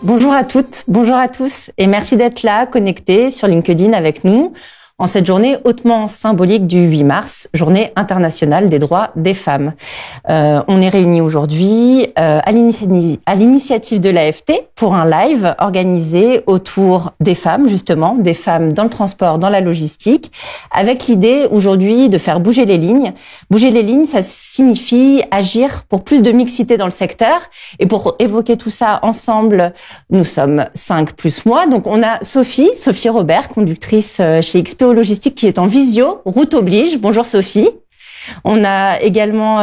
Bonjour à toutes, bonjour à tous et merci d'être là, connectés sur LinkedIn avec nous en cette journée hautement symbolique du 8 mars, journée internationale des droits des femmes. On est réunis aujourd'hui à l'initiative de l'AFT pour un live organisé autour des femmes, justement, des femmes dans le transport, dans la logistique, avec l'idée aujourd'hui de faire bouger les lignes. Bouger les lignes, ça signifie agir pour plus de mixité dans le secteur. Et pour évoquer tout ça ensemble, nous sommes 5 plus moi. Donc on a Sophie Robert, conductrice chez XPO Logistique, qui est en visio, route oblige. Bonjour Sophie. On a également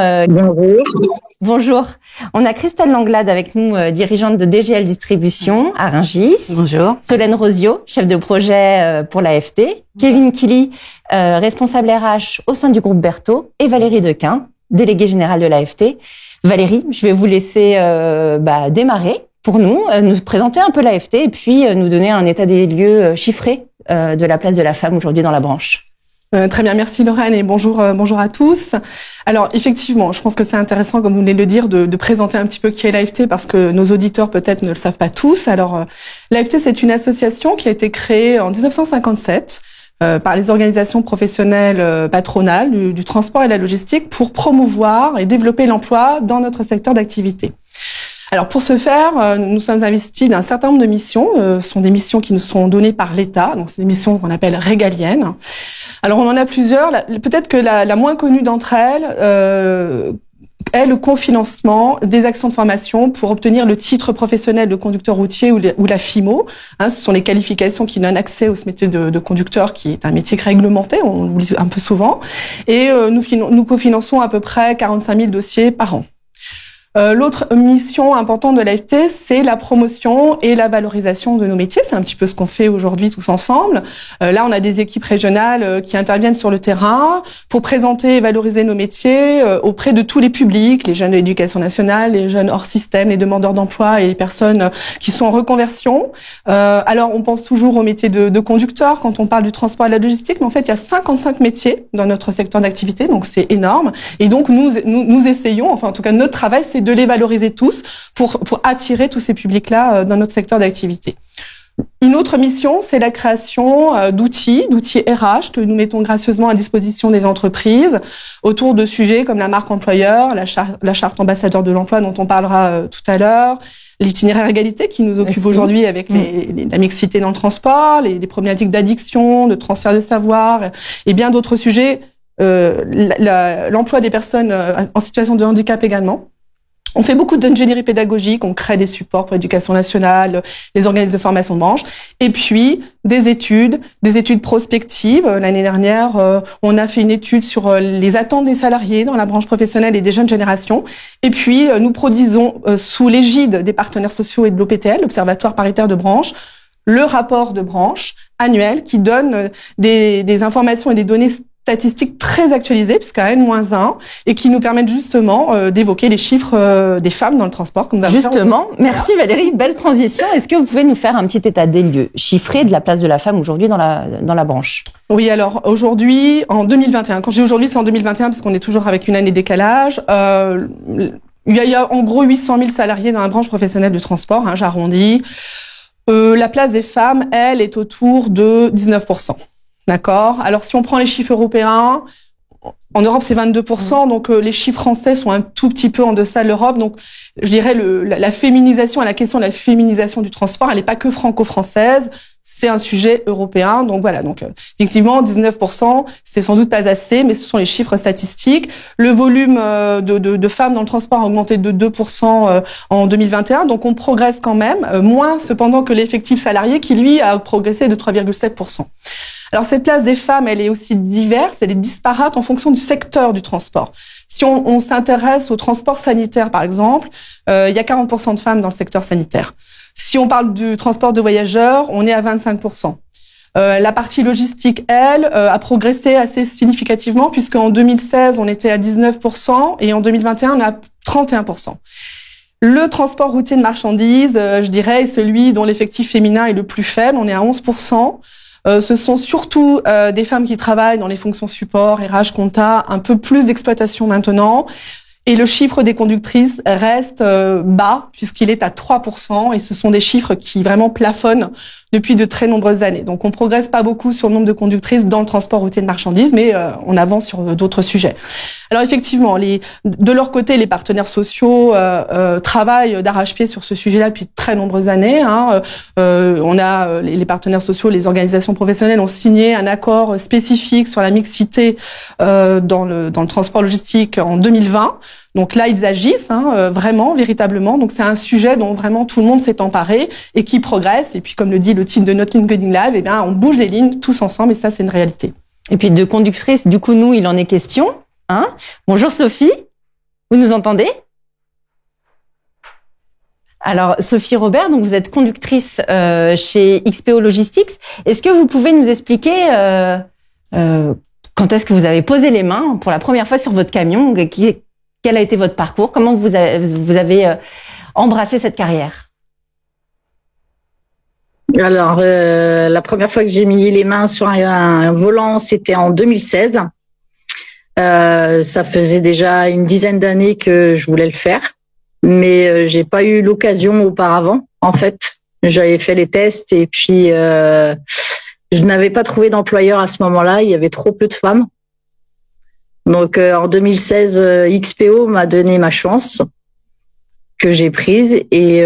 bonjour. On a Christelle Langlade avec nous, dirigeante de DGL Distribution à Rungis. Bonjour. Solène Rosio, chef de projet pour l'AFT. Kevin Killy, responsable RH au sein du groupe Berthaud. Et Valérie Dequin, déléguée générale de l'AFT. Valérie, je vais vous laisser démarrer pour nous présenter un peu l'AFT et puis nous donner un état des lieux chiffré de la place de la femme aujourd'hui dans la branche. Très bien, merci Lorraine et bonjour à tous. Alors effectivement, je pense que c'est intéressant, comme vous venez de le dire, de présenter un petit peu qui est l'AFT parce que nos auditeurs peut-être ne le savent pas tous. Alors l'AFT, c'est une association qui a été créée en 1957 par les organisations professionnelles patronales du transport et de la logistique pour promouvoir et développer l'emploi dans notre secteur d'activité. Alors pour ce faire, nous sommes investis d'un certain nombre de missions. Ce sont des missions qui nous sont données par l'État, donc c'est des missions qu'on appelle régaliennes. Alors on en a plusieurs. Peut-être que la moins connue d'entre elles est le cofinancement des actions de formation pour obtenir le titre professionnel de conducteur routier ou la FIMO. Ce sont les qualifications qui donnent accès au métier de conducteur, qui est un métier réglementé, on l'oublie un peu souvent. Et nous cofinançons à peu près 45 000 dossiers par an. L'autre mission importante de l'AFT, c'est la promotion et la valorisation de nos métiers. C'est un petit peu ce qu'on fait aujourd'hui tous ensemble. Là, on a des équipes régionales qui interviennent sur le terrain pour présenter et valoriser nos métiers auprès de tous les publics, les jeunes de l'éducation nationale, les jeunes hors système, les demandeurs d'emploi et les personnes qui sont en reconversion. Alors, on pense toujours au métier de conducteur quand on parle du transport et de la logistique, mais en fait, il y a 55 métiers dans notre secteur d'activité, donc c'est énorme. Et donc, nous essayons, enfin, en tout cas, notre travail, c'est de les valoriser tous pour attirer tous ces publics-là dans notre secteur d'activité. Une autre mission, c'est la création d'outils RH que nous mettons gracieusement à disposition des entreprises autour de sujets comme la marque employeur, la charte ambassadeur de l'emploi dont on parlera tout à l'heure, l'itinéraire égalité qui nous occupe aujourd'hui avec la mixité dans le transport, les problématiques d'addiction, de transfert de savoir et bien d'autres sujets, l'emploi des personnes en situation de handicap également. On fait beaucoup d'ingénierie pédagogique, on crée des supports pour l'éducation nationale, les organismes de formation de branche, et puis des études prospectives. L'année dernière, on a fait une étude sur les attentes des salariés dans la branche professionnelle et des jeunes générations. Et puis, nous produisons sous l'égide des partenaires sociaux et de l'OPTL, l'Observatoire paritaire de branche, le rapport de branche annuel qui donne des informations et des données statistiques très actualisées, puisqu'à N-1, et qui nous permettent justement d'évoquer les chiffres des femmes dans le transport. Comme justement, merci Valérie, belle transition. Est-ce que vous pouvez nous faire un petit état des lieux chiffré de la place de la femme aujourd'hui dans la branche? Oui, alors aujourd'hui, en 2021, quand je dis aujourd'hui, c'est en 2021, parce qu'on est toujours avec une année de décalage, il y a en gros 800 000 salariés dans la branche professionnelle du transport, j'arrondis. La place des femmes, elle, est autour de 19%. D'accord. Alors, si on prend les chiffres européens, en Europe, c'est 22%, donc les chiffres français sont un tout petit peu en deçà de l'Europe. Donc, je dirais la féminisation, la question de la féminisation du transport, elle n'est pas que franco-française, c'est un sujet européen. Donc voilà, donc effectivement, 19%, c'est sans doute pas assez, mais ce sont les chiffres statistiques. Le volume de femmes dans le transport a augmenté de 2% en 2021, donc on progresse quand même, moins cependant que l'effectif salarié qui, lui, a progressé de 3,7%. Alors, cette place des femmes, elle est aussi diverse, elle est disparate en fonction du secteur du transport. Si on s'intéresse au transport sanitaire, par exemple, il y a 40% de femmes dans le secteur sanitaire. Si on parle du transport de voyageurs, on est à 25%. La partie logistique, elle, a progressé assez significativement, puisqu'en 2016, on était à 19%, et en 2021, on est à 31%. Le transport routier de marchandises, je dirais, est celui dont l'effectif féminin est le plus faible, on est à 11%. Ce sont surtout des femmes qui travaillent dans les fonctions support, RH, compta, un peu plus d'exploitation maintenant. Et le chiffre des conductrices reste bas, puisqu'il est à 3%, et ce sont des chiffres qui vraiment plafonnent depuis de très nombreuses années. Donc on progresse pas beaucoup sur le nombre de conductrices dans le transport routier de marchandises, mais on avance sur d'autres sujets. Alors effectivement, de leur côté, les partenaires sociaux travaillent d'arrache-pied sur ce sujet-là depuis de très nombreuses années. On a les partenaires sociaux, les organisations professionnelles ont signé un accord spécifique sur la mixité dans le transport logistique en 2020. Donc là, ils agissent vraiment, véritablement. Donc c'est un sujet dont vraiment tout le monde s'est emparé et qui progresse. Et puis comme le dit le titre de notre LinkedIn Live, eh bien on bouge les lignes tous ensemble et ça c'est une réalité. Et puis de conductrice, du coup nous, il en est question. Bonjour Sophie, vous nous entendez? Alors Sophie Robert, donc vous êtes conductrice chez XPO Logistics. Est-ce que vous pouvez nous expliquer quand est-ce que vous avez posé les mains pour la première fois sur votre camion? Quel a été votre parcours? Comment vous avez embrassé cette carrière? Alors, la première fois que j'ai mis les mains sur un volant, c'était en 2016. Ça faisait déjà une dizaine d'années que je voulais le faire, mais j'ai pas eu l'occasion auparavant. En fait, j'avais fait les tests et puis je n'avais pas trouvé d'employeur à ce moment-là. Il y avait trop peu de femmes. Donc en 2016, XPO m'a donné ma chance que j'ai prise et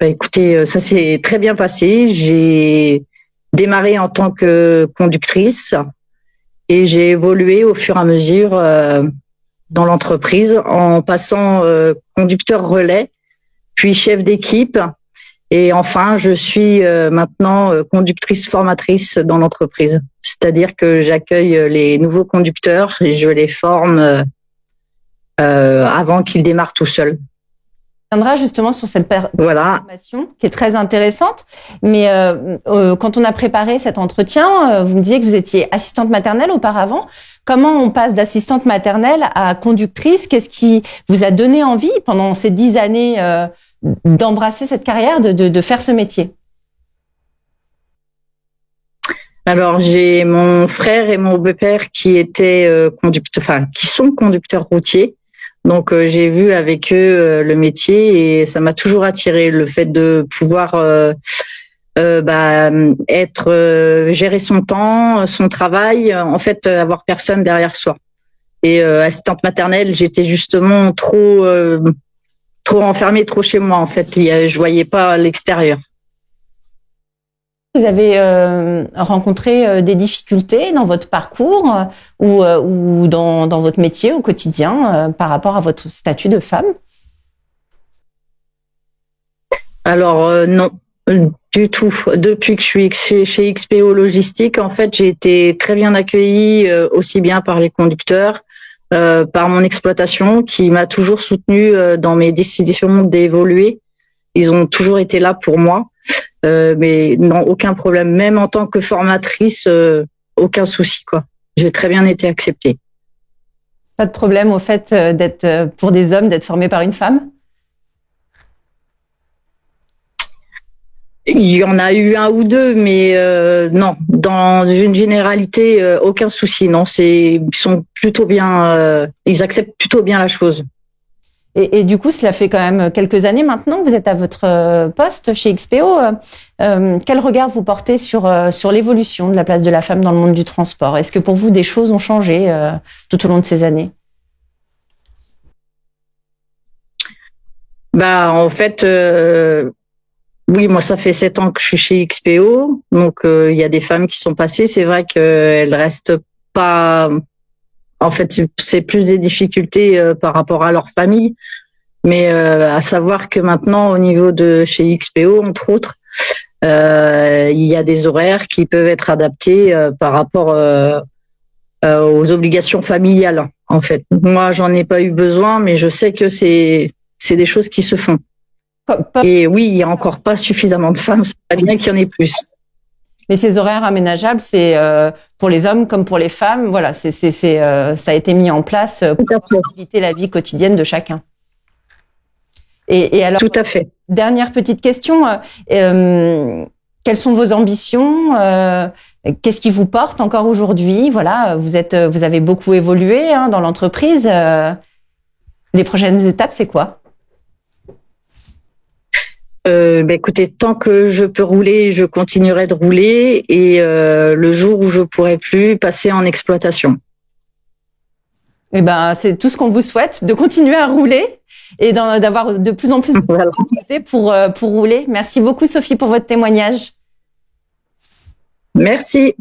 écoutez, ça s'est très bien passé. J'ai démarré en tant que conductrice et j'ai évolué au fur et à mesure dans l'entreprise en passant conducteur relais, puis chef d'équipe et enfin je suis maintenant conductrice formatrice dans l'entreprise. C'est-à-dire que j'accueille les nouveaux conducteurs et je les forme avant qu'ils démarrent tout seuls. On viendra justement sur cette formation qui est très intéressante. Mais quand on a préparé cet entretien, vous me disiez que vous étiez assistante maternelle auparavant. Comment on passe d'assistante maternelle à conductrice? Qu'est-ce qui vous a donné envie pendant ces 10 années d'embrasser cette carrière, de faire ce métier? Alors, j'ai mon frère et mon beau-père qui étaient qui sont conducteurs routiers. Donc, j'ai vu avec eux le métier et ça m'a toujours attiré le fait de pouvoir gérer son temps, son travail, en fait, avoir personne derrière soi. Et assistante maternelle, j'étais justement trop enfermée, trop chez moi. En fait, je voyais pas l'extérieur. Vous avez rencontré des difficultés dans votre parcours ou dans votre métier au quotidien par rapport à votre statut de femme? Alors non, du tout. Depuis que je suis chez XPO Logistique, en fait, j'ai été très bien accueillie aussi bien par les conducteurs, par mon exploitation qui m'a toujours soutenue dans mes décisions d'évoluer. Ils ont toujours été là pour moi. Mais non, aucun problème. Même en tant que formatrice, aucun souci, quoi. J'ai très bien été acceptée. Pas de problème au fait d'être, pour des hommes, d'être formés par une femme? Il y en a eu un ou deux, mais non, dans une généralité, aucun souci. Non, ils sont plutôt bien, ils acceptent plutôt bien la chose. Et du coup, cela fait quand même quelques années maintenant que vous êtes à votre poste chez XPO. Quel regard vous portez sur l'évolution de la place de la femme dans le monde du transport? Est-ce que pour vous, des choses ont changé tout au long de ces années? En fait, oui, moi, ça fait 7 ans que je suis chez XPO. Donc, il y a des femmes qui sont passées. C'est vrai qu'elles restent pas... En fait, c'est plus des difficultés par rapport à leur famille. Mais à savoir que maintenant, au niveau de chez XPO, entre autres, il y a des horaires qui peuvent être adaptés par rapport aux obligations familiales. En fait, moi, j'en ai pas eu besoin, mais je sais que c'est des choses qui se font. Et oui, il y a encore pas suffisamment de femmes. C'est pas bien qu'il y en ait plus. Mais ces horaires aménageables, c'est pour les hommes comme pour les femmes. Voilà, ça a été mis en place pour faciliter la vie quotidienne de chacun. Et alors, tout à fait. Dernière petite question. Quelles sont vos ambitions? Qu'est-ce qui vous porte encore aujourd'hui? Voilà, vous avez beaucoup évolué dans l'entreprise. Les prochaines étapes, c'est quoi? Écoutez, tant que je peux rouler, je continuerai de rouler et le jour où je pourrai plus, passer en exploitation. Eh ben, c'est tout ce qu'on vous souhaite, de continuer à rouler et d'avoir de plus en plus de possibilités pour rouler. Merci beaucoup, Sophie, pour votre témoignage. Merci.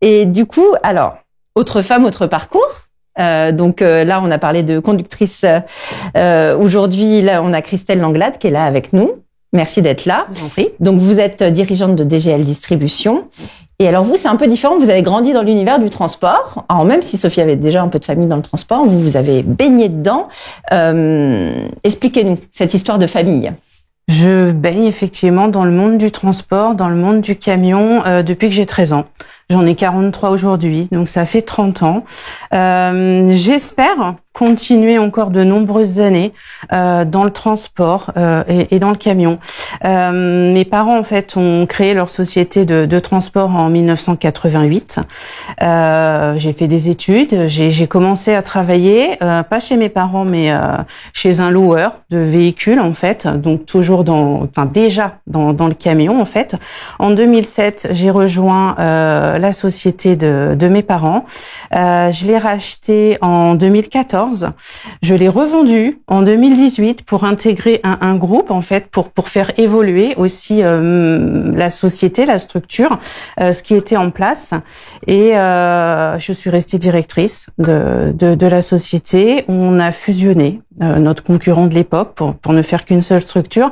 Et du coup, alors, autre femme, autre parcours. Là, on a parlé de conductrice. Aujourd'hui, là, on a Christelle Langlade qui est là avec nous. Merci d'être là. Je vous en prie. Donc, vous êtes dirigeante de DGL Distribution. Et alors, vous, c'est un peu différent. Vous avez grandi dans l'univers du transport. Alors, même si Sophie avait déjà un peu de famille dans le transport, vous avez baigné dedans. Expliquez-nous cette histoire de famille. Je baigne effectivement dans le monde du transport, dans le monde du camion depuis que j'ai 13 ans. J'en ai 43 aujourd'hui, donc ça fait 30 ans. J'espère continuer encore de nombreuses années dans le transport et dans le camion. Mes parents, en fait, ont créé leur société de transport en 1988. J'ai fait des études, j'ai commencé à travailler, pas chez mes parents, mais chez un loueur de véhicules, en fait, donc toujours déjà dans le camion, en fait. En 2007, j'ai rejoint la société de mes parents. Je l'ai racheté en 2014. Je l'ai revendu en 2018 pour intégrer un groupe, en fait, pour faire évoluer aussi la société, la structure, ce qui était en place. Et je suis restée directrice de la société. On a fusionné notre concurrent de l'époque pour ne faire qu'une seule structure.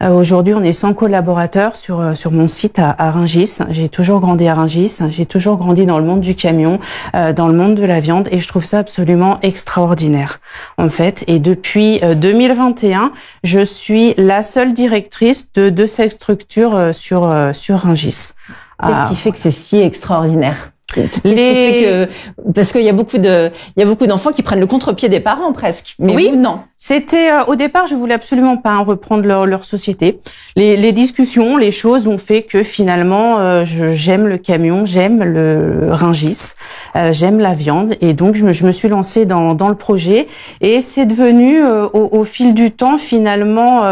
Aujourd'hui, on est 100 collaborateurs sur mon site à Rungis. J'ai toujours grandi à Rungis. J'ai toujours grandi dans le monde du camion, dans le monde de la viande, et je trouve ça absolument extraordinaire, en fait. Et depuis 2021, je suis la seule directrice de cette structure sur Rungis. Qu'est-ce qui fait que c'est si extraordinaire? Parce qu'il y a beaucoup d'enfants qui prennent le contre-pied des parents presque. Mais oui, vous, non. C'était au départ, je voulais absolument pas reprendre leur société. Les discussions, les choses ont fait que finalement, j'aime le camion, j'aime le Rungis, j'aime la viande, et donc je me suis lancée dans le projet, et c'est devenu au fil du temps finalement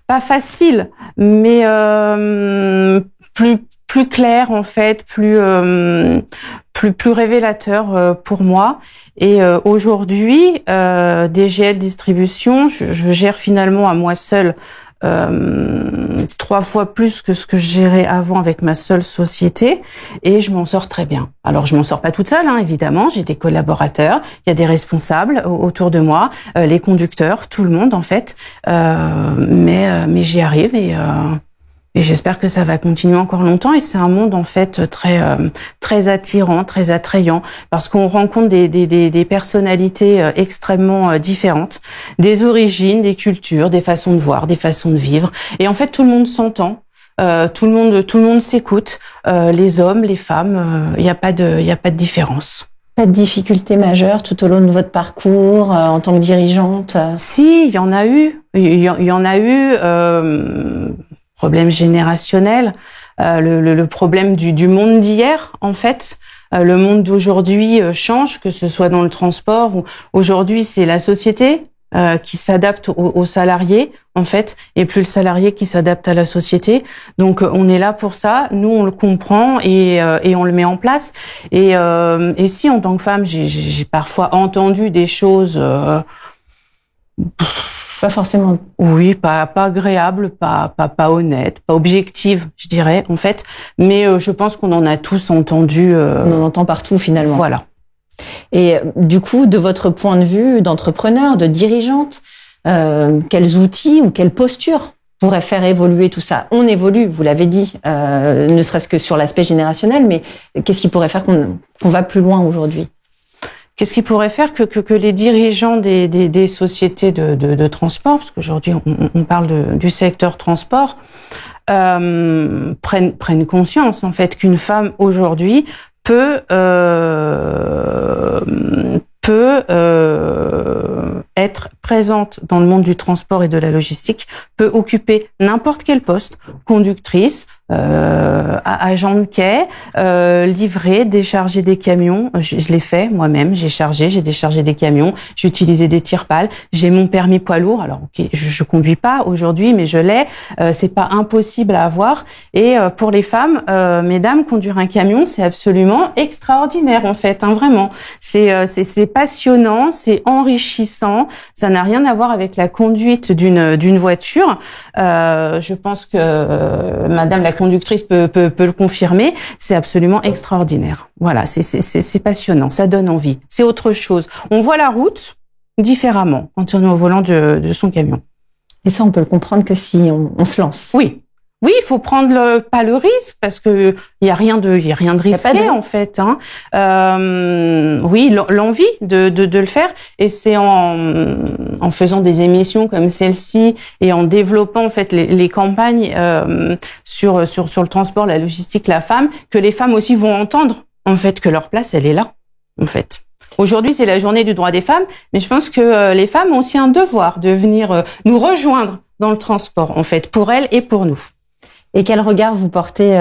pas facile, mais plus clair, en fait, plus révélateur pour moi. Et aujourd'hui, DGL Distribution, je gère finalement à moi seule 3 fois plus que ce que je gérais avant avec ma seule société, et je m'en sors très bien. Alors je m'en sors pas toute seule, hein, évidemment, j'ai des collaborateurs, il y a des responsables autour de moi, les conducteurs, tout le monde, en fait, mais j'y arrive, et j'espère que ça va continuer encore longtemps. Et c'est un monde, en fait, très attirant, très attrayant, parce qu'on rencontre des personnalités extrêmement différentes, des origines, des cultures, des façons de voir, des façons de vivre. Et en fait, tout le monde s'entend. Tout le monde s'écoute. Les hommes, les femmes, il y a pas de différence. Pas de difficultés majeures tout au long de votre parcours en tant que dirigeante? Si, il y en a eu. Il y en a eu. Problème générationnel, le problème du monde d'hier, en fait. Le monde d'aujourd'hui change, que ce soit dans le transport ou aujourd'hui, c'est la société qui s'adapte aux salariés, en fait, et plus le salarié qui s'adapte à la société. Donc, on est là pour ça. Nous, on le comprend et on le met en place. Et si, en tant que femme, j'ai parfois entendu des choses... Pas forcément. Oui, pas agréable, pas honnête, pas objective, je dirais, en fait. Mais je pense qu'on en a tous entendu. On en entend partout, finalement. Voilà. Et du coup, de votre point de vue d'entrepreneur, de dirigeante, quels outils ou quelle posture pourrait faire évoluer tout ça? On évolue, vous l'avez dit, ne serait-ce que sur l'aspect générationnel, mais qu'est-ce qui pourrait faire qu'on va plus loin aujourd'hui? Qu'est-ce qui pourrait faire que les dirigeants des sociétés de transport, parce qu'aujourd'hui on parle du secteur transport, prennent conscience, en fait, qu'une femme aujourd'hui peut être présente dans le monde du transport et de la logistique, peut occuper n'importe quel poste, conductrice, agent de quai, livrer, décharger des camions. Je l'ai fait moi-même. J'ai déchargé des camions. J'ai utilisé des tire-pales. J'ai mon permis poids lourd. Alors, okay, je conduis pas aujourd'hui, mais je l'ai. C'est pas impossible à avoir. Et pour les femmes, mesdames, conduire un camion, c'est absolument extraordinaire en fait. Hein, vraiment, c'est passionnant, c'est enrichissant. Ça n'a rien à voir avec la conduite d'une voiture. Je pense que Madame la conductrice peut le confirmer. C'est absolument extraordinaire. Voilà, c'est passionnant. Ça donne envie. C'est autre chose. On voit la route différemment quand on est au volant de son camion. Et ça, on peut le comprendre que si on se lance. Oui. Oui, il faut prendre pas le risque parce que il y a rien de risqué en fait. Hein. Oui, l'envie de le faire, et c'est en faisant des émissions comme celle-ci et en développant en fait les campagnes sur le transport, la logistique, la femme, que les femmes aussi vont entendre en fait que leur place elle est là en fait. Aujourd'hui, c'est la journée du droit des femmes, mais je pense que les femmes ont aussi un devoir de venir nous rejoindre dans le transport en fait, pour elles et pour nous. Et quel regard vous portez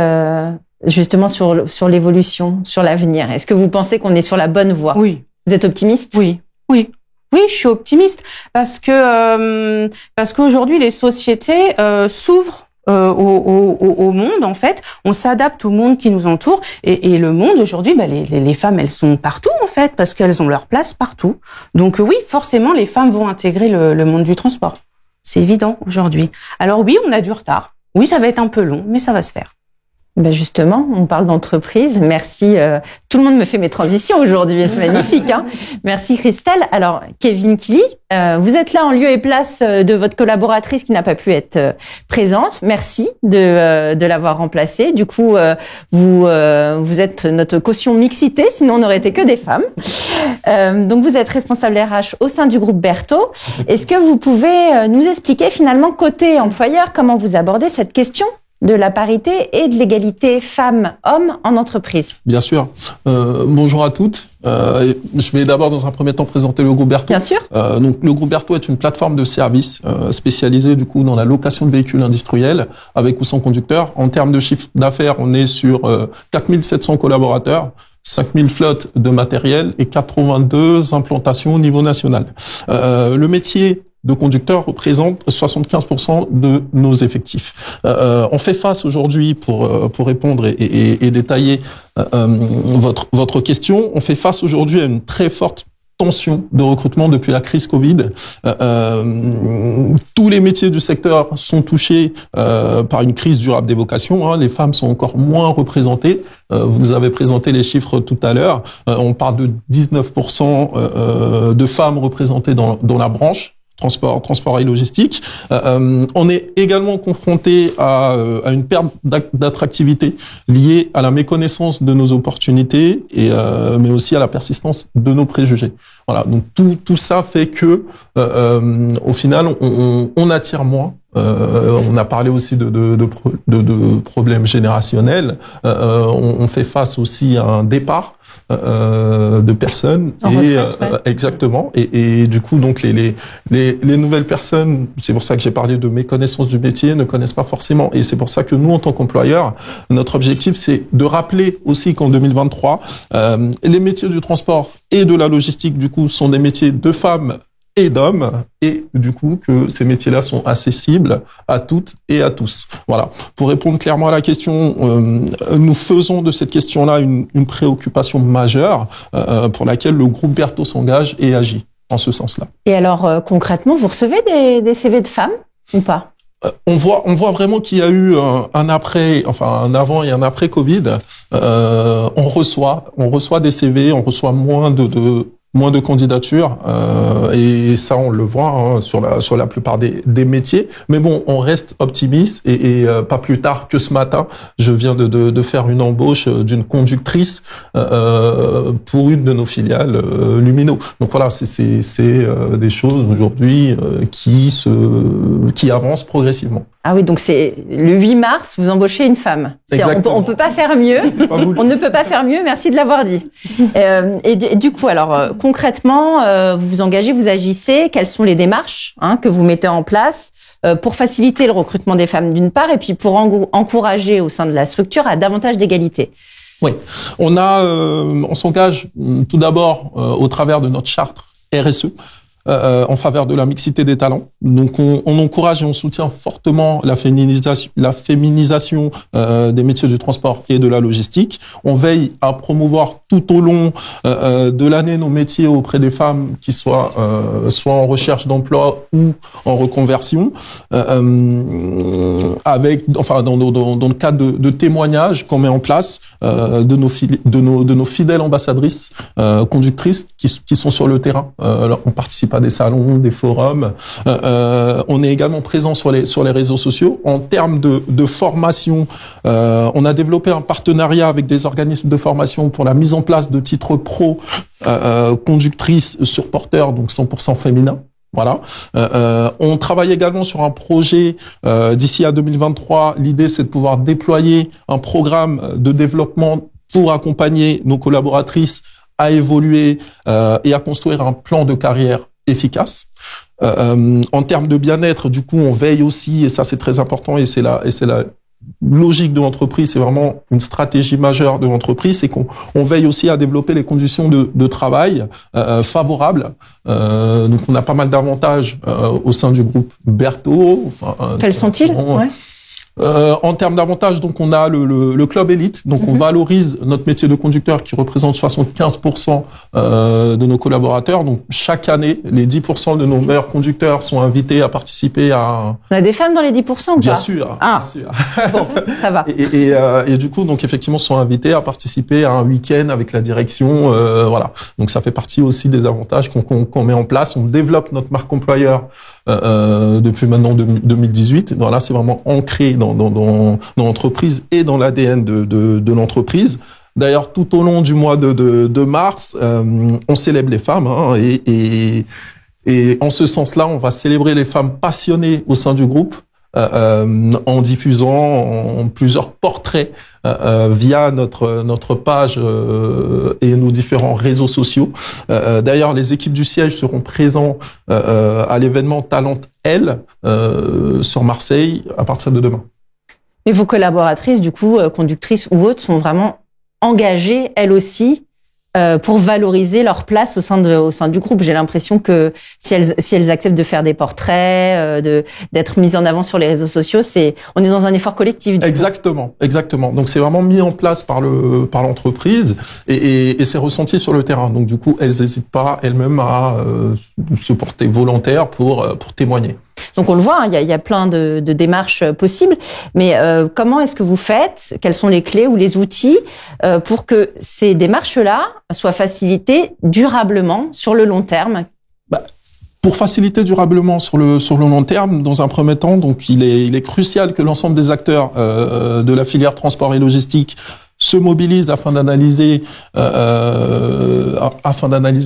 justement sur l'évolution, sur l'avenir? Est-ce que vous pensez qu'on est sur la bonne voie? Oui. Vous êtes optimiste? Oui, je suis optimiste parce qu'aujourd'hui les sociétés s'ouvrent au monde en fait. On s'adapte au monde qui nous entoure et le monde aujourd'hui, les femmes elles sont partout en fait parce qu'elles ont leur place partout. Donc oui, forcément les femmes vont intégrer le monde du transport. C'est évident aujourd'hui. Alors oui, on a du retard. Oui, ça va être un peu long, mais ça va se faire. Ben justement, on parle d'entreprise. Merci. Tout le monde me fait mes transitions aujourd'hui. C'est magnifique. Hein. Merci Christelle. Alors, Kevin Killy, vous êtes là en lieu et place de votre collaboratrice qui n'a pas pu être présente. Merci de l'avoir remplacée. Du coup, vous êtes notre caution mixité. Sinon, on n'aurait été que des femmes. Donc, vous êtes responsable RH au sein du groupe Berthaud. Est-ce que vous pouvez nous expliquer finalement, côté employeur, comment vous abordez cette question de la parité et de l'égalité femmes-hommes en entreprise? Bien sûr. Bonjour à toutes. Je vais d'abord dans un premier temps présenter le groupe Berthaud. Bien sûr. Donc le groupe Berthaud est une plateforme de services spécialisée du coup dans la location de véhicules industriels avec ou sans conducteur. En termes de chiffre d'affaires, on est sur 4700 collaborateurs, 5000 flottes de matériel et 82 implantations au niveau national. Le métier de conducteurs représente 75% de nos effectifs. On fait face aujourd'hui, pour répondre et détailler votre question, on fait face aujourd'hui à une très forte tension de recrutement depuis la crise Covid. Tous les métiers du secteur sont touchés par une crise durable des vocations. Hein. Les femmes sont encore moins représentées. Vous avez présenté les chiffres tout à l'heure. On parle de 19% de femmes représentées dans la branche transport et logistique. On est également confronté à une perte d'attractivité liée à la méconnaissance de nos opportunités mais aussi à la persistance de nos préjugés. Voilà, donc tout ça fait que au final on attire moins. On a parlé aussi de problèmes générationnels. On fait face aussi à un départ de personnes exactement et du coup donc les nouvelles personnes, c'est pour ça que j'ai parlé de méconnaissance du métier, ne connaissent pas forcément, et c'est pour ça que nous en tant qu'employeurs, notre objectif c'est de rappeler aussi qu'en 2023 les métiers du transport et de la logistique du coup sont des métiers de femmes et d'hommes, et du coup que ces métiers-là sont accessibles à toutes et à tous. Voilà. Pour répondre clairement à la question, nous faisons de cette question-là une préoccupation majeure pour laquelle le groupe Berthaud s'engage et agit en ce sens-là. Et alors concrètement, vous recevez des CV de femmes ou pas? On voit vraiment qu'il y a eu un avant et un après Covid. On reçoit des CV, on reçoit moins de candidatures, et ça on le voit hein, sur la plupart des métiers. Mais bon, on reste optimiste et pas plus tard que ce matin, je viens de faire une embauche d'une conductrice pour une de nos filiales Lumino. Donc voilà, c'est des choses aujourd'hui qui avancent progressivement. Ah oui, donc c'est le 8 mars, vous embauchez une femme. On peut pas faire mieux. On ne peut pas faire mieux. Merci de l'avoir dit. Et du coup, alors concrètement, vous vous engagez, vous agissez. Quelles sont les démarches que vous mettez en place pour faciliter le recrutement des femmes d'une part, et puis pour encourager au sein de la structure à davantage d'égalité. Oui, on s'engage tout d'abord au travers de notre charte RSE. En faveur de la mixité des talents. Donc, on encourage et on soutient fortement la féminisation des métiers du transport et de la logistique. On veille à promouvoir tout au long de l'année nos métiers auprès des femmes qui soit en recherche d'emploi ou en reconversion, dans le cadre de témoignages qu'on met en place de nos fidèles ambassadrices conductrices qui sont sur le terrain. Alors, on participe à des salons, des forums. On est également présent sur les réseaux sociaux. En termes de formation, on a développé un partenariat avec des organismes de formation pour la mise en place de titres pro conductrices sur porteurs, donc 100% féminin. Voilà. On travaille également sur un projet d'ici à 2023. L'idée, c'est de pouvoir déployer un programme de développement pour accompagner nos collaboratrices à évoluer et à construire un plan de carrière efficace. En termes de bien-être, du coup, on veille aussi, et ça c'est très important, et c'est la logique de l'entreprise, c'est vraiment une stratégie majeure de l'entreprise, c'est qu'on veille aussi à développer les conditions de travail favorables. Donc on a pas mal d'avantages au sein du groupe Berthaud. Quels sont-ils? En termes d'avantages, donc on a le club élite, donc on valorise notre métier de conducteur qui représente 75% de nos collaborateurs. Donc chaque année, les 10% de nos meilleurs conducteurs sont invités à participer à. On a des femmes dans les 10% ou pas? Bien sûr. Ah, bien sûr. Bon, ça va. Et du coup, donc effectivement, sont invités à participer à un week-end avec la direction. Voilà. Donc ça fait partie aussi des avantages qu'on met en place. On développe notre marque employeur depuis maintenant 2018. Voilà, c'est vraiment ancré dans l'entreprise et dans l'ADN de l'entreprise. D'ailleurs, tout au long du mois de mars, on célèbre les femmes, hein, et en ce sens-là, on va célébrer les femmes passionnées au sein du groupe en diffusant plusieurs portraits via notre page et nos différents réseaux sociaux. D'ailleurs, les équipes du siège seront présents à l'événement Talent L sur Marseille à partir de demain. Mais vos collaboratrices, du coup, conductrices ou autres, sont vraiment engagées, elles aussi, pour valoriser leur place au sein du groupe. J'ai l'impression que si elles acceptent de faire des portraits, d'être mises en avant sur les réseaux sociaux, on est dans un effort collectif. Exactement. Donc c'est vraiment mis en place par l'entreprise et c'est ressenti sur le terrain. Donc du coup, elles n'hésitent pas elles-mêmes à se porter volontaires pour témoigner. Donc on le voit, il y a plein de démarches possibles, mais comment est-ce que vous faites? Quelles sont les clés ou les outils pour que ces démarches-là soient facilitées durablement sur le long terme? Pour faciliter durablement sur le long terme, dans un premier temps, donc il est crucial que l'ensemble des acteurs de la filière transport et logistique se mobilisent afin d'analyser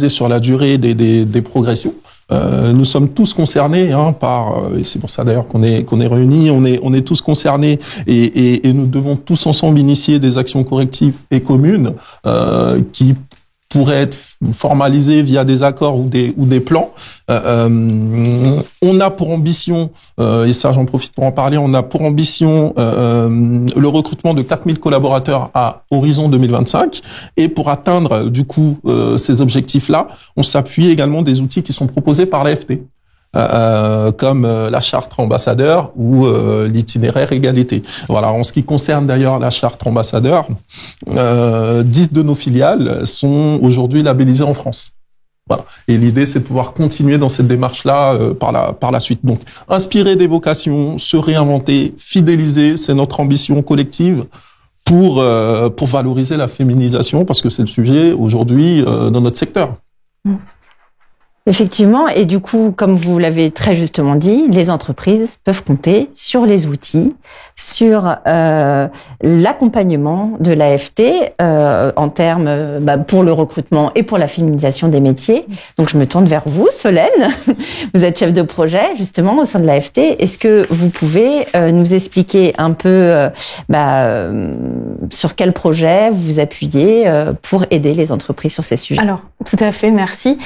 sur la durée des progressions. Nous sommes tous concernés et c'est pour ça d'ailleurs qu'on est réunis. On est tous concernés et nous devons tous ensemble initier des actions correctives et communes qui pourraient être formalisées via des accords ou des plans. On a pour ambition, et ça j'en profite pour en parler, on a pour ambition le recrutement de 4000 collaborateurs à horizon 2025. Et pour atteindre du coup ces objectifs-là, on s'appuie également des outils qui sont proposés par l'AFT. Comme la charte ambassadeur ou l'itinéraire égalité. Voilà. En ce qui concerne d'ailleurs la charte ambassadeur, 10 de nos filiales sont aujourd'hui labellisées en France. Voilà. Et l'idée, c'est de pouvoir continuer dans cette démarche-là par la suite. Donc, inspirer des vocations, se réinventer, fidéliser, c'est notre ambition collective pour valoriser la féminisation, parce que c'est le sujet aujourd'hui dans notre secteur. Effectivement, et du coup, comme vous l'avez très justement dit, les entreprises peuvent compter sur les outils, sur l'accompagnement de l'AFT en termes pour le recrutement et pour la féminisation des métiers. Donc, je me tourne vers vous, Solène. Vous êtes chef de projet justement au sein de l'AFT. Est-ce que vous pouvez nous expliquer un peu sur quel projet vous vous appuyez pour aider les entreprises sur ces sujets? Alors, tout à fait, merci.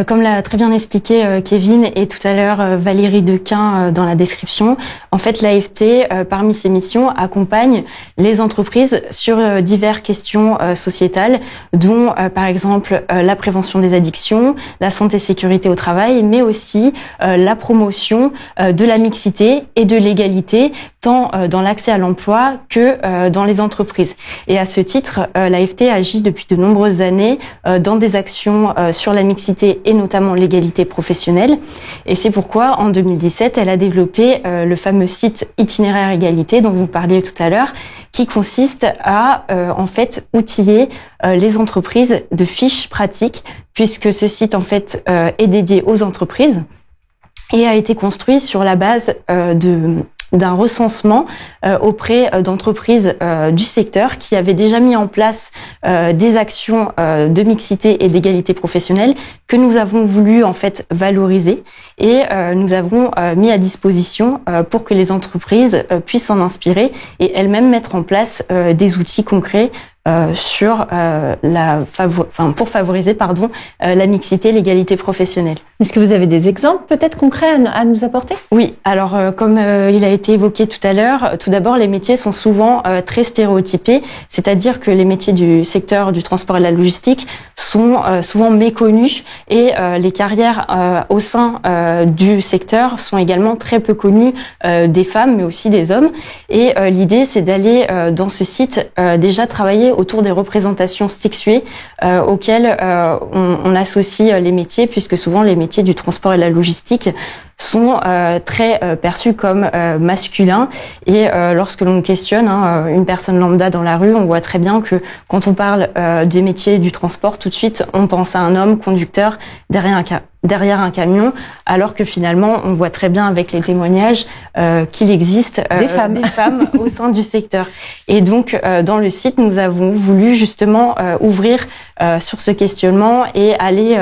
Comme l'a très bien expliqué Kevin et tout à l'heure Valérie Dequin dans la description. En fait, l'AFT, parmi ses missions, accompagne les entreprises sur diverses questions sociétales, dont par exemple la prévention des addictions, la santé et sécurité au travail, mais aussi la promotion de la mixité et de l'égalité, tant dans l'accès à l'emploi que dans les entreprises. Et à ce titre, l'AFT agit depuis de nombreuses années dans des actions sur la mixité et notamment l'égalité professionnelle. Et c'est pourquoi, en 2017, elle a développé le fameux site Itinéraire Égalité dont vous parliez tout à l'heure, qui consiste à en fait outiller les entreprises de fiches pratiques, puisque ce site en fait est dédié aux entreprises et a été construit sur la base d'un recensement auprès d'entreprises du secteur qui avaient déjà mis en place des actions de mixité et d'égalité professionnelle que nous avons voulu en fait valoriser et nous avons mis à disposition pour que les entreprises puissent s'en inspirer et elles-mêmes mettre en place des outils concrets pour favoriser la mixité, l'égalité professionnelle. Est-ce que vous avez des exemples peut-être concrets à nous apporter? Oui, alors comme il a été évoqué tout à l'heure, tout d'abord les métiers sont souvent très stéréotypés, c'est-à-dire que les métiers du secteur du transport et de la logistique sont souvent méconnus et les carrières au sein du secteur sont également très peu connues des femmes mais aussi des hommes. Et l'idée c'est d'aller dans ce site déjà travailler autour des représentations sexuées auxquelles on associe les métiers, puisque souvent les métiers du transport et de la logistique sont très perçus comme masculins. Et lorsque l'on questionne une personne lambda dans la rue, on voit très bien que quand on parle des métiers du transport, tout de suite on pense à un homme conducteur derrière un camion, alors que finalement on voit très bien avec les témoignages qu'il existe des femmes au sein du secteur. Et donc dans le site, nous avons voulu justement ouvrir sur ce questionnement et aller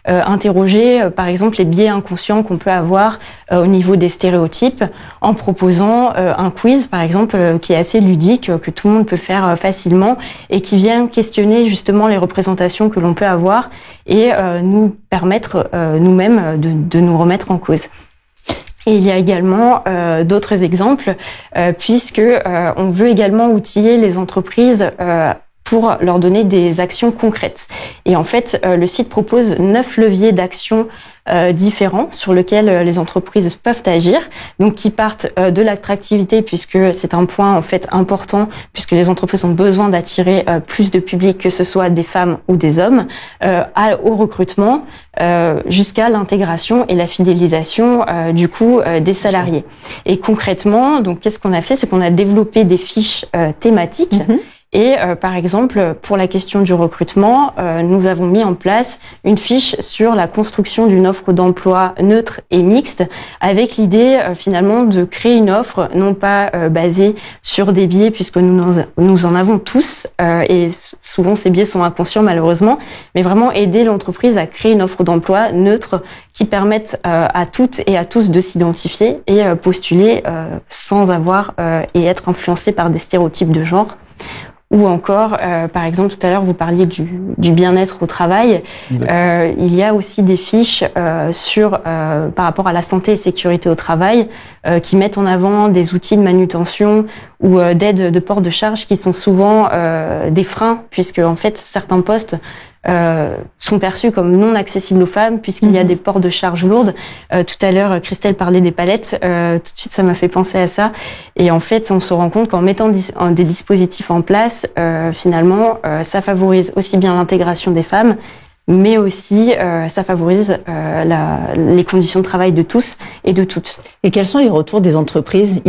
interroger par exemple les biais inconscients qu'on peut avoir au niveau des stéréotypes en proposant un quiz par exemple qui est assez ludique, que tout le monde peut faire facilement et qui vient questionner justement les représentations que l'on peut avoir et nous permettre nous-mêmes de nous remettre en cause. Et il y a également d'autres exemples puisque on veut également outiller les entreprises pour leur donner des actions concrètes. Et en fait, le site propose 9 leviers d'action différents sur lesquels les entreprises peuvent agir, donc qui partent de l'attractivité, puisque c'est un point en fait important, puisque les entreprises ont besoin d'attirer plus de public, que ce soit des femmes ou des hommes, au recrutement, jusqu'à l'intégration et la fidélisation des salariés. Et concrètement, donc qu'est-ce qu'on a fait, c'est qu'on a développé des fiches thématiques. Et par exemple, pour la question du recrutement, nous avons mis en place une fiche sur la construction d'une offre d'emploi neutre et mixte, avec l'idée finalement de créer une offre non pas basée sur des biais, puisque nous en avons tous, et souvent ces biais sont inconscients malheureusement, mais vraiment aider l'entreprise à créer une offre d'emploi neutre qui permette à toutes et à tous de s'identifier et postuler sans avoir et être influencé par des stéréotypes de genre. Ou encore, par exemple, tout à l'heure, vous parliez du bien-être au travail. Il y a aussi des fiches par rapport à la santé et sécurité au travail qui mettent en avant des outils de manutention ou d'aide de port de charge qui sont souvent des freins, puisque en fait, certains postes sont perçus comme non accessibles aux femmes puisqu'il y a des ports de charge lourdes. Tout à l'heure, Christelle parlait des palettes. Tout de suite, ça m'a fait penser à ça. Et en fait, on se rend compte qu'en mettant des dispositifs en place, finalement, ça favorise aussi bien l'intégration des femmes, mais aussi ça favorise les conditions de travail de tous et de toutes. Et quels sont les retours des entreprises?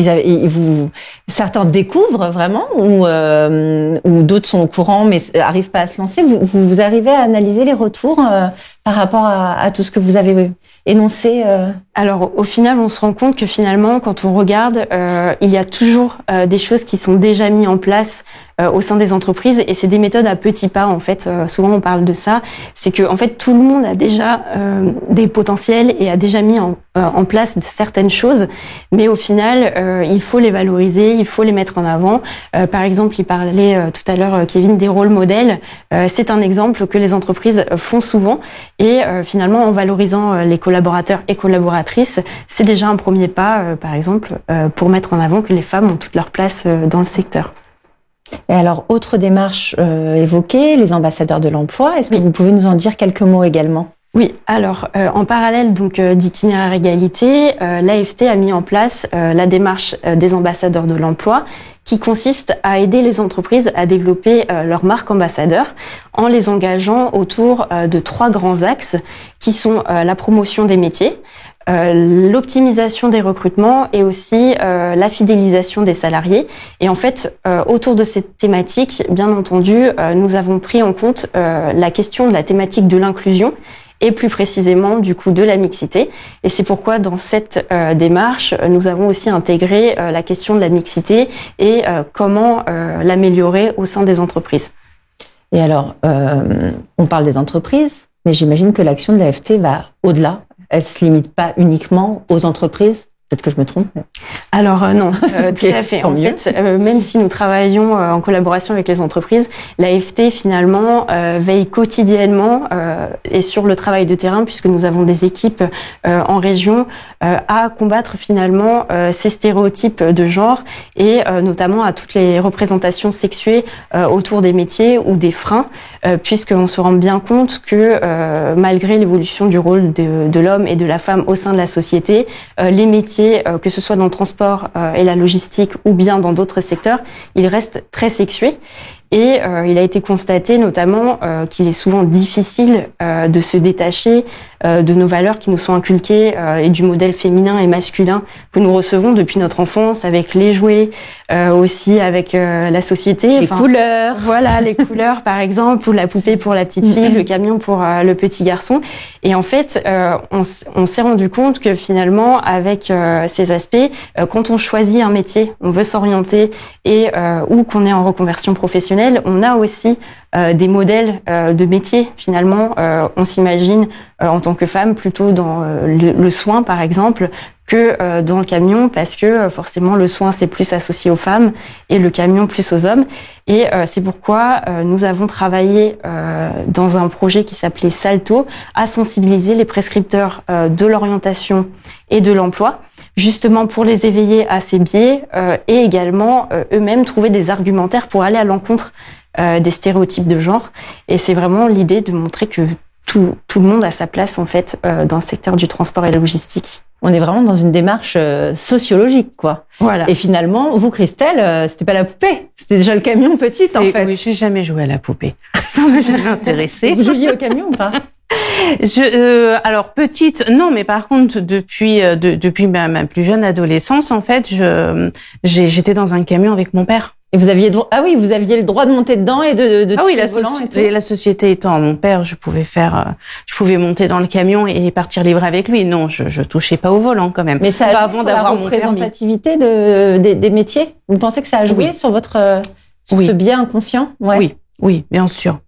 Certains découvrent vraiment ou d'autres sont au courant mais n'arrivent pas à se lancer. Vous arrivez à analyser les retours par rapport à tout ce que vous avez énoncé? Alors au final, on se rend compte que finalement, quand on regarde, il y a toujours des choses qui sont déjà mises en place au sein des entreprises, et c'est des méthodes à petits pas en fait. Souvent on parle de ça, c'est que en fait tout le monde a déjà des potentiels et a déjà mis en place certaines choses, mais au final il faut les valoriser, il faut les mettre en avant. Par exemple, il parlait tout à l'heure Kevin des rôles modèles. C'est un exemple que les entreprises font souvent, et finalement en valorisant les collaborateurs et collaboratrices, c'est déjà un premier pas, par exemple, pour mettre en avant que les femmes ont toute leur place dans le secteur. Et alors, autre démarche évoquée, les ambassadeurs de l'emploi. Est-ce que vous pouvez nous en dire quelques mots également ? Oui, alors en parallèle donc d'Itinéraire Égalité, l'AFT a mis en place la démarche des ambassadeurs de l'emploi, qui consiste à aider les entreprises à développer leur marque ambassadeur en les engageant autour de 3 grands axes qui sont la promotion des métiers, l'optimisation des recrutements et aussi la fidélisation des salariés. Et en fait, autour de cette thématique, bien entendu, nous avons pris en compte la question de la thématique de l'inclusion et plus précisément du coup de la mixité. Et c'est pourquoi dans cette démarche, nous avons aussi intégré la question de la mixité et comment l'améliorer au sein des entreprises. Et alors, on parle des entreprises, mais j'imagine que l'action de l'AFT va au-delà. Elle se limite pas uniquement aux entreprises. Peut-être que je me trompe. Mais... Alors non, tout à fait. En fait, même si nous travaillons en collaboration avec les entreprises, l'AFT finalement veille quotidiennement et sur le travail de terrain, puisque nous avons des équipes en région, à combattre finalement ces stéréotypes de genre et notamment à toutes les représentations sexuées autour des métiers ou des freins, puisqu'on se rend bien compte que malgré l'évolution du rôle de l'homme et de la femme au sein de la société, les métiers, que ce soit dans le transport et la logistique ou bien dans d'autres secteurs, ils restent très sexués. Et il a été constaté notamment qu'il est souvent difficile de se détacher de nos valeurs qui nous sont inculquées et du modèle féminin et masculin que nous recevons depuis notre enfance, avec les jouets, aussi avec la société. Les couleurs. Voilà, les couleurs par exemple, ou la poupée pour la petite fille, le camion pour le petit garçon. Et en fait, on s'est rendu compte que finalement, avec ces aspects, quand on choisit un métier, on veut s'orienter et ou qu'on est en reconversion professionnelle, on a aussi des modèles de métiers. Finalement, on s'imagine en tant que femme plutôt dans le soin, par exemple, que dans le camion, parce que forcément le soin c'est plus associé aux femmes et le camion plus aux hommes. Et c'est pourquoi nous avons travaillé dans un projet qui s'appelait Salto à sensibiliser les prescripteurs de l'orientation et de l'emploi, justement pour les éveiller à ces biais et également eux-mêmes trouver des argumentaires pour aller à l'encontre des stéréotypes de genre. Et c'est vraiment l'idée de montrer que tout le monde a sa place en fait dans le secteur du transport et de la logistique. On est vraiment dans une démarche sociologique, quoi. Voilà. Et finalement, vous, Christelle, c'était pas la poupée, c'était déjà le camion petite, en fait. Oui, j'ai jamais joué à la poupée. Ça m'a jamais intéressé. Vous jouiez au camion ou pas? Alors petite, non, mais par contre depuis ma plus jeune adolescence, en fait, j'étais dans un camion avec mon père. Et vous aviez le droit de monter dedans et de ah oui, la société étant mon père, je pouvais monter dans le camion et partir libre avec lui. Non, je touchais pas au volant quand même. Mais ça a joué sur la représentativité des métiers. Vous pensez que ça a joué sur ce biais inconscient? Ouais. Oui, bien sûr.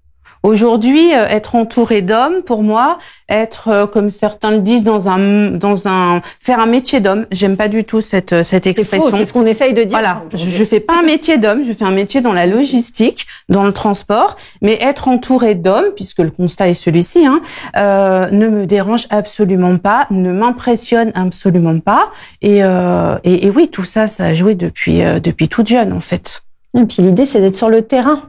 Aujourd'hui, être entouré d'hommes, pour moi, être comme certains le disent faire un métier d'homme. J'aime pas du tout cette expression. C'est faux, c'est ce qu'on essaye de dire. Voilà, je fais pas un métier d'homme, je fais un métier dans la logistique, dans le transport, mais être entouré d'hommes, puisque le constat est celui-ci, ne me dérange absolument pas, ne m'impressionne absolument pas. Et oui, tout ça, ça a joué depuis toute jeune en fait. Et puis l'idée, c'est d'être sur le terrain.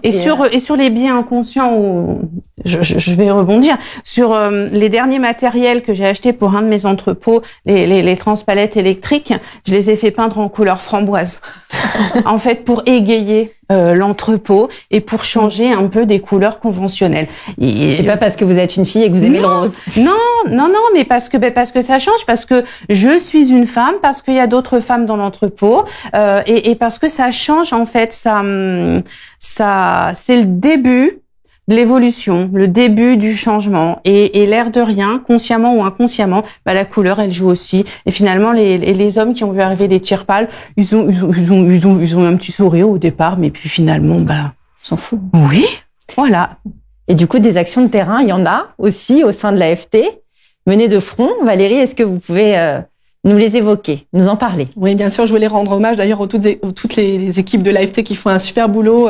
Et sur les biais inconscients, je vais rebondir sur les derniers matériels que j'ai achetés pour un de mes entrepôts, les transpalettes électriques, je les ai fait peindre en couleur framboise. En fait, pour égayer l'entrepôt et pour changer un peu des couleurs conventionnelles. Et pas parce que vous êtes une fille et que vous aimez le rose. Non, mais parce que ça change, parce que je suis une femme, parce qu'il y a d'autres femmes dans l'entrepôt, et parce que ça change en fait, ça c'est le début de l'évolution, le début du changement, et l'air de rien, consciemment ou inconsciemment, la couleur elle joue aussi. Et finalement les hommes qui ont vu arriver les tiers pâles, ils ont un petit sourire au départ, mais puis finalement on s'en fout. Oui, voilà. Et du coup, des actions de terrain, il y en a aussi au sein de l'AFT, menées de front. Valérie, est-ce que vous pouvez nous les évoquer, nous en parler? Oui, bien sûr, je voulais rendre hommage d'ailleurs aux toutes les équipes de l'AFT qui font un super boulot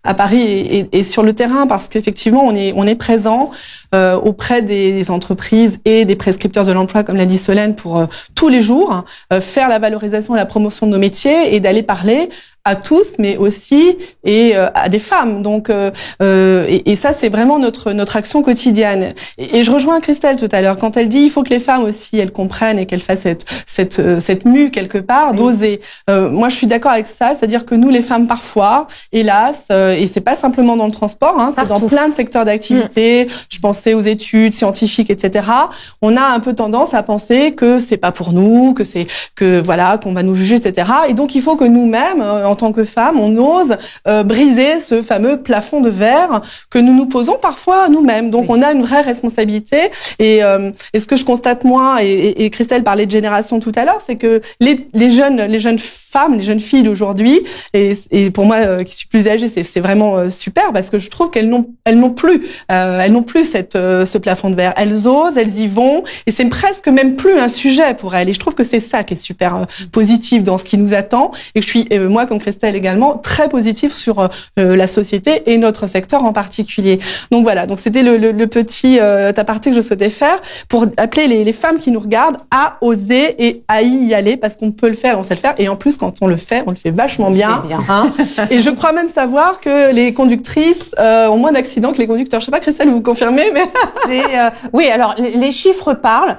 à Paris et sur le terrain, parce qu'effectivement, on est présent auprès des entreprises et des prescripteurs de l'emploi, comme l'a dit Solène, pour tous les jours faire la valorisation et la promotion de nos métiers et d'aller parler à tous, mais aussi à des femmes. Donc, et ça, c'est vraiment notre action quotidienne. Et je rejoins Christelle tout à l'heure quand elle dit il faut que les femmes aussi elles comprennent et qu'elles fassent cette mue quelque part d'oser. Moi, je suis d'accord avec ça, c'est-à-dire que nous, les femmes, parfois, hélas, et c'est pas simplement dans le transport, c'est dans plein de secteurs d'activité. Je pensais aux études scientifiques, etc. On a un peu tendance à penser que c'est pas pour nous, qu'on va nous juger, etc. Et donc, il faut que nous-mêmes en tant que femmes, on ose briser ce fameux plafond de verre que nous nous posons parfois nous-mêmes. Donc, on a une vraie responsabilité. Et ce que je constate moi, et Christelle parlait de génération tout à l'heure, c'est que les jeunes femmes, les jeunes filles d'aujourd'hui, et pour moi qui suis plus âgée, c'est vraiment super parce que je trouve qu'elles n'ont plus ce plafond de verre. Elles osent, elles y vont, et c'est presque même plus un sujet pour elles. Et je trouve que c'est ça qui est super positif dans ce qui nous attend. Et je suis moi, comme Christelle également, très positive sur la société et notre secteur en particulier. Donc voilà, donc c'était le petit aparté que je souhaitais faire pour appeler les femmes qui nous regardent à oser et à y aller, parce qu'on peut le faire, on sait le faire, et en plus quand on le fait vachement bien. Et je crois même savoir que les conductrices ont moins d'accidents que les conducteurs. Je sais pas, Christelle, vous confirmez, mais oui, alors les chiffres parlent.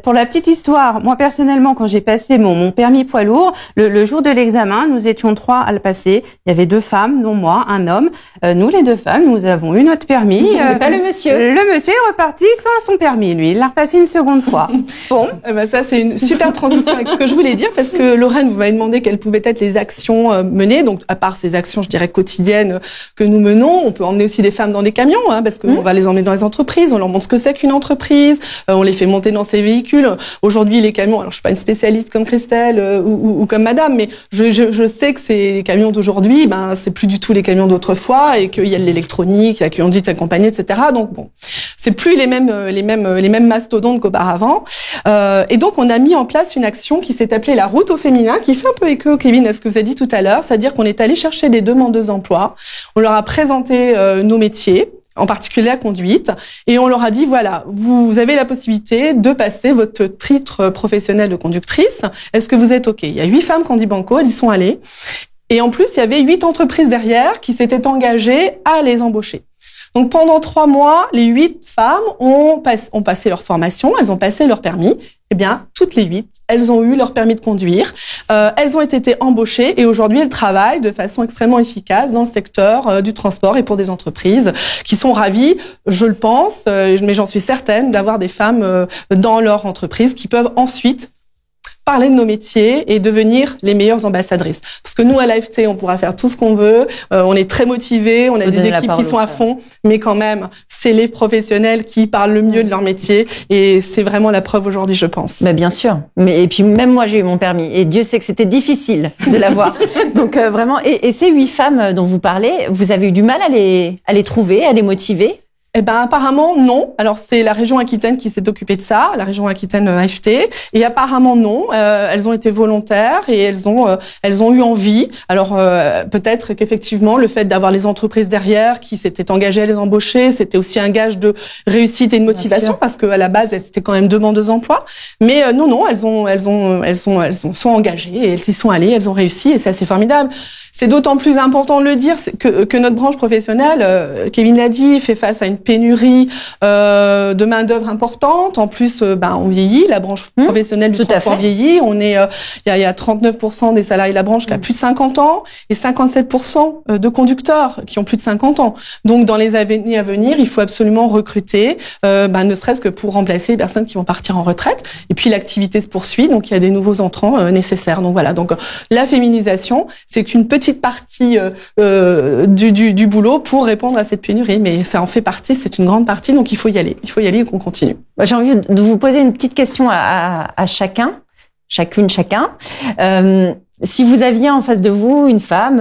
Pour la petite histoire, moi personnellement, quand j'ai passé mon permis poids lourd, le jour de l'examen, nous étions 3 à le passer. Il y avait 2 femmes, dont moi, un homme. Nous, les 2 femmes, nous avons eu notre permis. Pas le monsieur. Le monsieur est reparti sans son permis, lui. Il l'a repassé une seconde fois. Bon. Ça, c'est une super transition avec ce que je voulais dire, parce que Lorraine, vous m'avez demandé quelles pouvaient être les actions menées. Donc, à part ces actions, je dirais, quotidiennes que nous menons, on peut emmener aussi des femmes dans des camions, parce qu'on va les emmener dans les entreprises, on leur montre ce que c'est qu'une entreprise, on les fait monter dans ces véhicules. Aujourd'hui, les camions, alors je suis pas une spécialiste comme Christelle ou comme Madame, mais je sais que ces camions d'aujourd'hui, c'est plus du tout les camions d'autrefois, et qu'il y a de l'électronique, il y a conduite accompagnée, etc. Donc bon, c'est plus les mêmes mastodontes qu'auparavant. Et donc on a mis en place une action qui s'est appelée la route au féminin, qui fait un peu écho, Kevin, à ce que vous avez dit tout à l'heure, c'est-à-dire qu'on est allé chercher des demandeuses d'emploi, on leur a présenté nos métiers, en particulier la conduite, et on leur a dit, voilà, vous avez la possibilité de passer votre titre professionnel de conductrice. Est-ce que vous êtes OK? Il y a 8 femmes qui ont dit banco, elles y sont allées. Et en plus, il y avait 8 entreprises derrière qui s'étaient engagées à les embaucher. Donc pendant 3 mois, les 8 femmes ont passé leur formation, elles ont passé leur permis. Eh bien, toutes les 8, elles ont eu leur permis de conduire. Elles ont été embauchées et aujourd'hui, elles travaillent de façon extrêmement efficace dans le secteur du transport et pour des entreprises qui sont ravies, je le pense, mais j'en suis certaine, d'avoir des femmes dans leur entreprise qui peuvent ensuite parler de nos métiers et devenir les meilleures ambassadrices. Parce que nous, à l'AFT, on pourra faire tout ce qu'on veut, on est très motivés, on a des équipes qui sont à fond, mais quand même, c'est les professionnels qui parlent le mieux de leur métier, et c'est vraiment la preuve aujourd'hui, je pense. Bien sûr. Et puis même moi, j'ai eu mon permis, et Dieu sait que c'était difficile de l'avoir. Donc vraiment, et ces 8 femmes dont vous parlez, vous avez eu du mal à les trouver, à les motiver? Apparemment non. Alors c'est la région Aquitaine qui s'est occupée de ça, la région Aquitaine AFT, et apparemment non. Elles ont été volontaires et elles ont eu envie. Alors peut-être qu'effectivement le fait d'avoir les entreprises derrière qui s'étaient engagées à les embaucher, c'était aussi un gage de réussite et de motivation, parce que à la base elles étaient quand même demandeuses d'emploi. Mais non, elles sont engagées et elles s'y sont allées, elles ont réussi, et c'est assez formidable. C'est d'autant plus important de le dire que notre branche professionnelle, Kevin l'a dit, fait face à une pénurie de main d'œuvre importante. En plus, on vieillit, la branche professionnelle du transport vieillit. On est, il y a 39% des salariés de la branche qui a plus de 50 ans et 57% de conducteurs qui ont plus de 50 ans. Donc, dans les années à venir, il faut absolument recruter, ne serait-ce que pour remplacer les personnes qui vont partir en retraite. Et puis, l'activité se poursuit, donc il y a des nouveaux entrants nécessaires. Donc voilà. Donc, la féminisation, c'est qu'une petite petite partie du boulot pour répondre à cette pénurie. Mais ça en fait partie, c'est une grande partie, donc il faut y aller et qu'on continue. J'ai envie de vous poser une petite question à chacune, chacun. Si vous aviez en face de vous une femme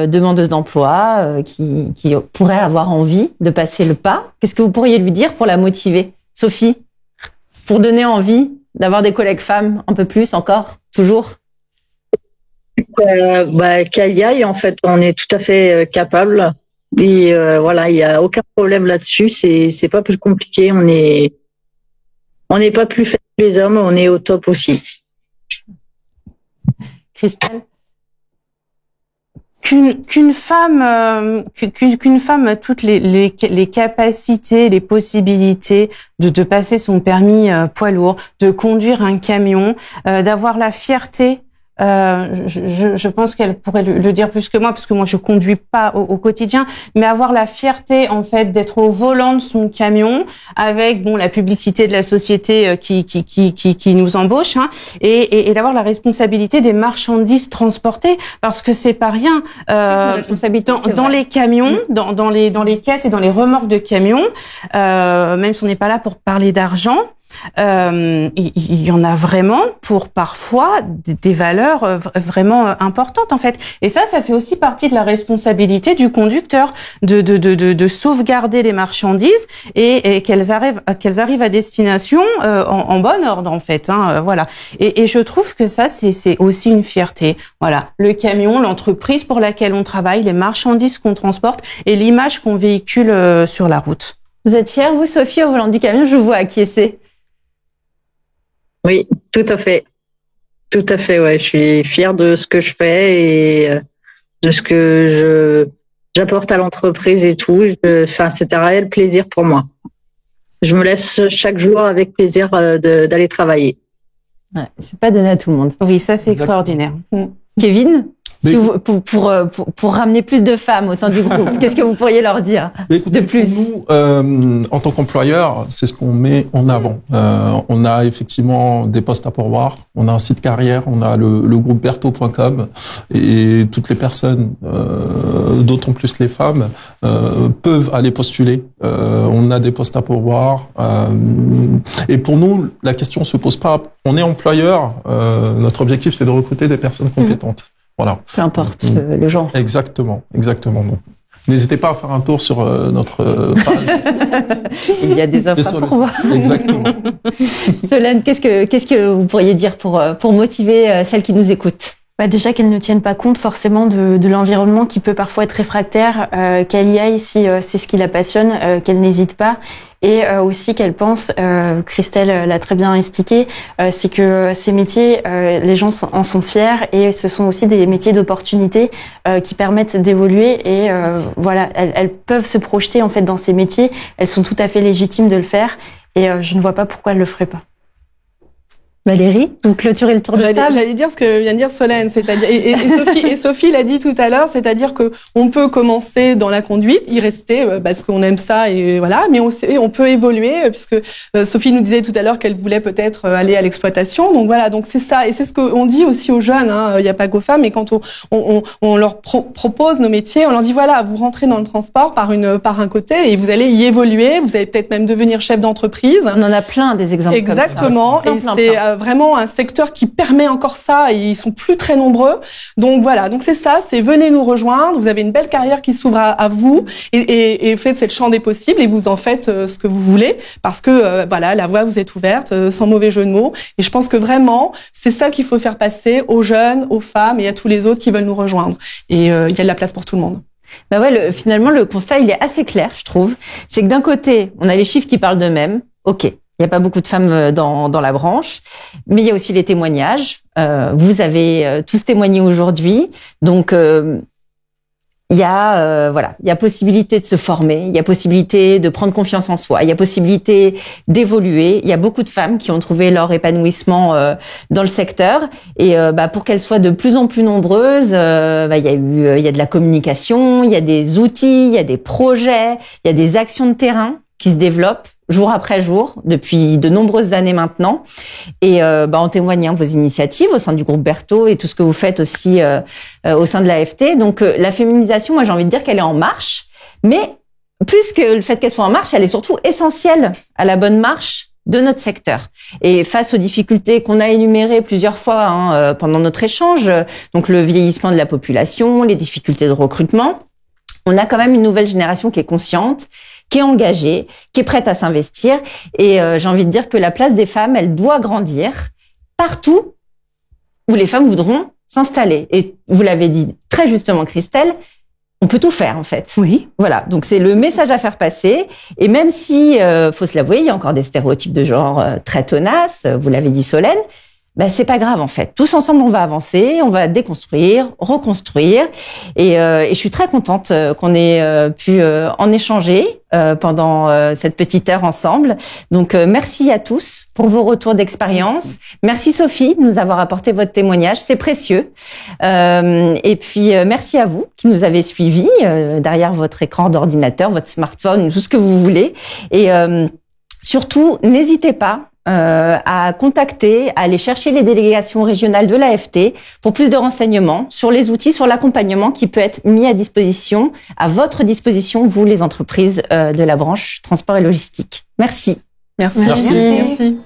demandeuse d'emploi qui pourrait avoir envie de passer le pas, qu'est-ce que vous pourriez lui dire pour la motiver, Sophie, pour donner envie d'avoir des collègues femmes un peu plus encore, toujours? Qu'elle y aille, en fait, on est tout à fait capable. Et voilà, il y a aucun problème là-dessus. C'est pas plus compliqué. On n'est pas plus fait que les hommes. On est au top aussi. Christelle? Qu'une femme a toutes les capacités, les possibilités de passer son permis poids lourd, de conduire un camion, d'avoir la fierté. Je pense qu'elle pourrait le dire plus que moi, parce que moi je conduis pas au quotidien, mais avoir la fierté en fait d'être au volant de son camion avec la publicité de la société qui nous embauche, hein, et d'avoir la responsabilité des marchandises transportées, parce que c'est pas rien dans les camions, dans les caisses et dans les remorques de camions, même si on n'est pas là pour parler d'argent. Il y en a vraiment pour parfois des valeurs vraiment importantes en fait, et ça fait aussi partie de la responsabilité du conducteur de sauvegarder les marchandises et qu'elles arrivent à destination en bon ordre en fait, hein, voilà. Et je trouve que ça c'est aussi une fierté, voilà, le camion, l'entreprise pour laquelle on travaille, les marchandises qu'on transporte et l'image qu'on véhicule sur la route. Vous êtes fière, vous, Sophie, au volant du camion? Je vous vois acquiescer. Oui, tout à fait. Tout à fait, ouais. Je suis fière de ce que je fais et de ce que j'apporte à l'entreprise et tout. C'est un réel plaisir pour moi. Je me lève chaque jour avec plaisir d'aller travailler. Ouais, c'est pas donné à tout le monde. Oui, ça c'est extraordinaire. Kevin, pour ramener plus de femmes au sein du groupe, qu'est-ce que vous pourriez leur dire de plus? Nous, en tant qu'employeur, c'est ce qu'on met en avant. On a effectivement des postes à pourvoir, on a un site carrière, on a le groupe berthaud.com, et toutes les personnes, d'autant plus les femmes, peuvent aller postuler. On a des postes à pourvoir. Et pour nous, la question se pose pas. On est employeur, notre objectif c'est de recruter des personnes compétentes. Voilà. Peu importe le genre. Exactement. Donc, n'hésitez pas à faire un tour sur notre page. Il y a des offres à pourvoir. Exactement. Solène, qu'est-ce que vous pourriez dire pour motiver celles qui nous écoutent? Déjà qu'elles ne tiennent pas compte forcément de l'environnement qui peut parfois être réfractaire, qu'elle y aille si c'est ce qui la passionne, qu'elle n'hésite pas. Et aussi qu'elle pense, Christelle l'a très bien expliqué, c'est que ces métiers, les gens en sont fiers, et ce sont aussi des métiers d'opportunité qui permettent d'évoluer, et voilà, elles peuvent se projeter en fait dans ces métiers. Elles sont tout à fait légitimes de le faire, et je ne vois pas pourquoi elles le feraient pas. Valérie, vous clôturez le tour de table. J'allais dire ce que vient de dire Solène, c'est-à-dire et Sophie l'a dit tout à l'heure, c'est-à-dire que on peut commencer dans la conduite, y rester parce qu'on aime ça et voilà, mais on peut évoluer, puisque Sophie nous disait tout à l'heure qu'elle voulait peut-être aller à l'exploitation. Donc voilà, donc c'est ça, et c'est ce qu'on dit aussi aux jeunes, hein, il n'y a pas qu'aux femmes, mais quand on leur propose nos métiers, on leur dit voilà, vous rentrez dans le transport par un côté et vous allez y évoluer, vous allez peut-être même devenir chef d'entreprise. On en a plein des exemples. Exactement, comme ça. Et c'est vraiment un secteur qui permet encore ça, et ils sont plus très nombreux. Donc voilà, donc c'est ça, c'est venez nous rejoindre, vous avez une belle carrière qui s'ouvre à vous, et faites cette champ des possibles, et vous en faites ce que vous voulez, parce que voilà, la voie vous est ouverte, sans mauvais jeu de mots, et je pense que vraiment, c'est ça qu'il faut faire passer aux jeunes, aux femmes et à tous les autres qui veulent nous rejoindre. Et il y a de la place pour tout le monde. Bah ouais, finalement, le constat, il est assez clair, je trouve. C'est que d'un côté, on a les chiffres qui parlent d'eux-mêmes. OK. Il n'y a pas beaucoup de femmes dans la branche, mais il y a aussi les témoignages. Vous avez tous témoigné aujourd'hui, donc il y a possibilité de se former, il y a possibilité de prendre confiance en soi, il y a possibilité d'évoluer. Il y a beaucoup de femmes qui ont trouvé leur épanouissement dans le secteur, et pour qu'elles soient de plus en plus nombreuses, il y a de la communication, il y a des outils, il y a des projets, il y a des actions de terrain qui se développent. jour après jour, depuis de nombreuses années maintenant. Et en témoignant vos initiatives au sein du groupe Berthaud et tout ce que vous faites aussi au sein de l'AFT. Donc la féminisation, moi j'ai envie de dire qu'elle est en marche, mais plus que le fait qu'elle soit en marche, elle est surtout essentielle à la bonne marche de notre secteur. Et face aux difficultés qu'on a énumérées plusieurs fois pendant notre échange, donc le vieillissement de la population, les difficultés de recrutement, on a quand même une nouvelle génération qui est consciente, qui est engagée, qui est prête à s'investir. Et j'ai envie de dire que la place des femmes, elle doit grandir partout où les femmes voudront s'installer. Et vous l'avez dit très justement, Christelle, on peut tout faire en fait. Oui. Voilà, donc c'est le message à faire passer. Et même si, faut se l'avouer, il y a encore des stéréotypes de genre très tenaces, vous l'avez dit Solène, c'est pas grave en fait. Tous ensemble, on va avancer, on va déconstruire, reconstruire. Et je suis très contente qu'on ait pu en échanger pendant cette petite heure ensemble. Donc merci à tous pour vos retours d'expérience. Merci Sophie de nous avoir apporté votre témoignage, c'est précieux. Et puis merci à vous qui nous avez suivis derrière votre écran d'ordinateur, votre smartphone, tout ce que vous voulez. Et surtout, n'hésitez pas à contacter, à aller chercher les délégations régionales de l'AFT pour plus de renseignements sur les outils, sur l'accompagnement qui peut être mis à votre disposition, vous les entreprises de la branche transport et logistique. Merci. Merci. Merci. Merci.